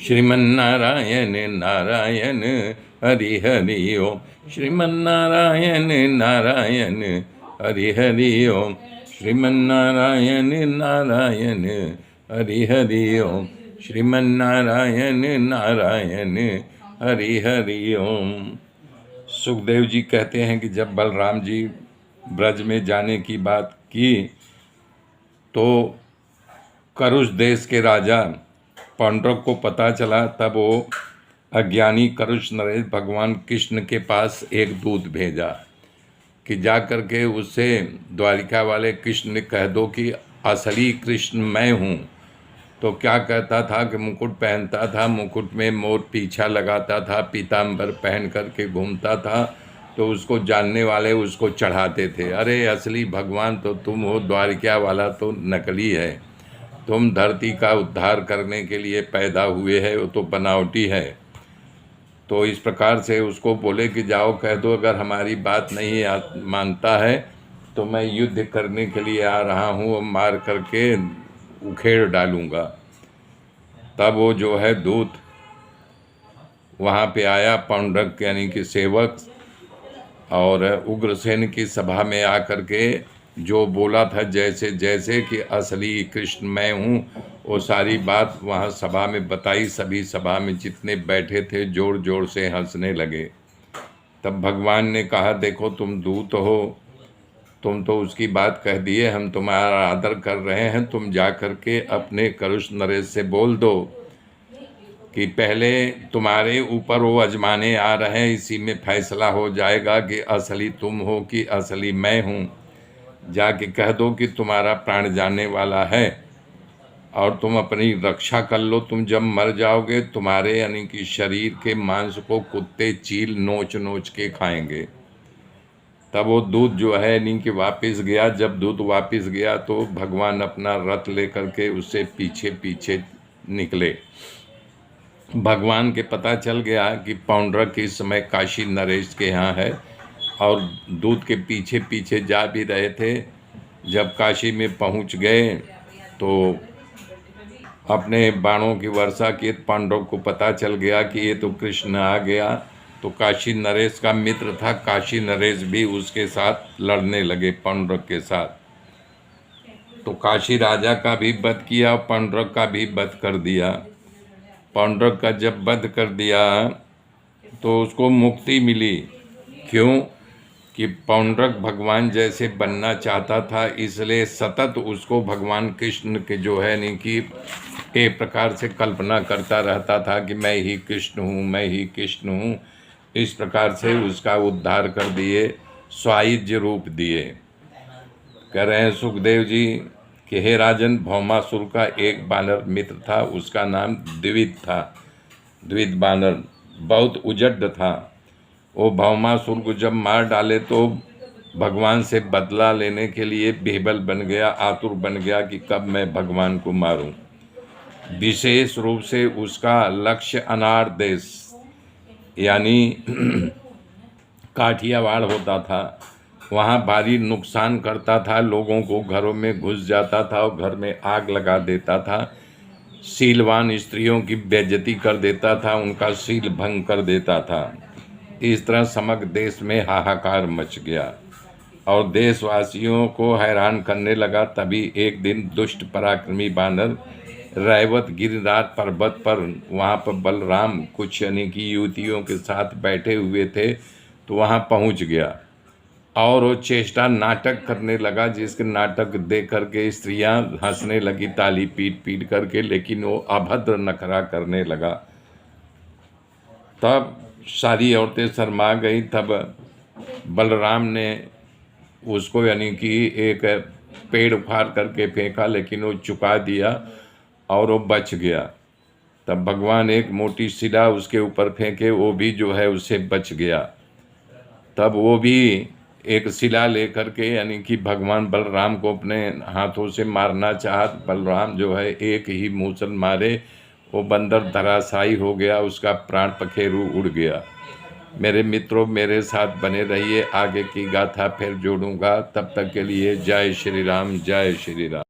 श्रीमन्नारायण नारायण हरि हरि ओम। श्रीमन्नारायण नारायण हरि हरि ओम। श्रीमन्नारायण नारायण हरि हरि ओम। श्रीमन्नारायण नारायण हरि हरि ओम। सुखदेव जी कहते हैं कि जब बलराम जी ब्रज में जाने की बात की तो करुष देश के राजा पांडव को पता चला। तब वो अज्ञानी करुष नरेश भगवान कृष्ण के पास एक दूत भेजा कि जा कर के उससे द्वारिका वाले कृष्ण ने कह दो कि असली कृष्ण मैं हूँ। तो क्या कहता था कि मुकुट पहनता था, मुकुट में मोर पीछा लगाता था, पीताम्बर पहन करके घूमता था, तो उसको जानने वाले उसको चढ़ाते थे। अरे असली भगवान तो तुम हो, द्वारिका वाला तो नकली है। तुम धरती का उद्धार करने के लिए पैदा हुए हैं, वो तो बनावटी है। तो इस प्रकार से उसको बोले कि जाओ कह दो अगर हमारी बात नहीं मानता है तो मैं युद्ध करने के लिए आ रहा हूँ और मार करके उखेड़ डालूँगा। तब वो जो है दूत वहाँ पे आया, पौंड्रक यानी कि सेवक, और उग्रसेन की सभा में आकर के जो बोला था जैसे जैसे कि असली कृष्ण मैं हूँ, वो सारी बात वहाँ सभा में बताई। सभी सभा में जितने बैठे थे जोर जोर से हंसने लगे। तब भगवान ने कहा देखो तुम दूत हो, तुम तो उसकी बात कह दिए, हम तुम्हारा आदर कर रहे हैं। तुम जा कर के अपने करुष नरेश से बोल दो कि पहले तुम्हारे ऊपर वो अजमाने आ रहे हैं, इसी में फैसला हो जाएगा कि असली तुम हो कि असली मैं हूँ। जाके कह दो कि तुम्हारा प्राण जाने वाला है और तुम अपनी रक्षा कर लो। तुम जब मर जाओगे तुम्हारे यानी कि शरीर के मांस को कुत्ते चील नोच नोच के खाएंगे। तब वो दूत जो है यानी कि वापस गया। जब दूत वापस गया तो भगवान अपना रथ लेकर के उससे पीछे पीछे निकले। भगवान के पता चल गया कि पौंड्रक इस समय काशी नरेश के यहाँ है और दूत के पीछे पीछे जा भी रहे थे। जब काशी में पहुँच गए तो अपने बाणों की वर्षा की। पांडव को पता चल गया कि ये तो कृष्ण आ गया। तो काशी नरेश का मित्र था, काशी नरेश भी उसके साथ लड़ने लगे पांडव के साथ। तो काशी राजा का भी वध किया और पांडव का भी वध कर दिया। पांडव का जब वध कर दिया तो उसको मुक्ति मिली। क्यों कि पांडव भगवान जैसे बनना चाहता था, इसलिए सतत उसको भगवान कृष्ण के जो है नहीं कि एक प्रकार से कल्पना करता रहता था कि मैं ही कृष्ण हूँ, मैं ही कृष्ण हूँ। इस प्रकार से उसका उद्धार कर दिए, स्वायुज्य रूप दिए। कह रहे हैं सुखदेव जी कि हे राजन, भौमासुर का एक बानर मित्र था, उसका नाम द्विविद था। द्विविद बानर बहुत उजड्ड था। वो भौमासुर को जब मार डाले तो भगवान से बदला लेने के लिए बेबल बन गया, आतुर बन गया कि कब मैं भगवान को मारूं। विशेष रूप से उसका लक्ष्य अनार देश यानी काठियावाड़ होता था। वहाँ भारी नुकसान करता था, लोगों को घरों में घुस जाता था और घर में आग लगा देता था। शीलवान स्त्रियों की बेइज्जती कर देता था, उनका शील भंग कर देता था। इस तरह समग्र देश में हाहाकार मच गया और देशवासियों को हैरान करने लगा। तभी एक दिन दुष्ट पराक्रमी बानर रैवत गिरिराज पर्वत पर, वहाँ पर बलराम कुछ यानी कि युवतियों के साथ बैठे हुए थे, तो वहाँ पहुँच गया और वो चेष्टा नाटक करने लगा, जिसके नाटक देख करके स्त्रियां हंसने लगी ताली पीट पीट करके, लेकिन वो अभद्र नखरा करने लगा। तब सारी औरतें शर्मा गई। तब बलराम ने उसको यानी कि एक पेड़ उखाड़ करके फेंका, लेकिन वो चुका दिया और वो बच गया। तब भगवान एक मोटी शिला उसके ऊपर फेंके, वो भी जो है उससे बच गया। तब वो भी एक शिला लेकर के यानी कि भगवान बलराम को अपने हाथों से मारना चाहा। बलराम जो है एक ही मूसल मारे, वो बंदर धराशायी हो गया, उसका प्राण पखेरु उड़ गया। मेरे मित्रों, मेरे साथ बने रहिए, आगे की गाथा फिर जोड़ूंगा। तब तक के लिए जय श्री राम, जय श्री राम।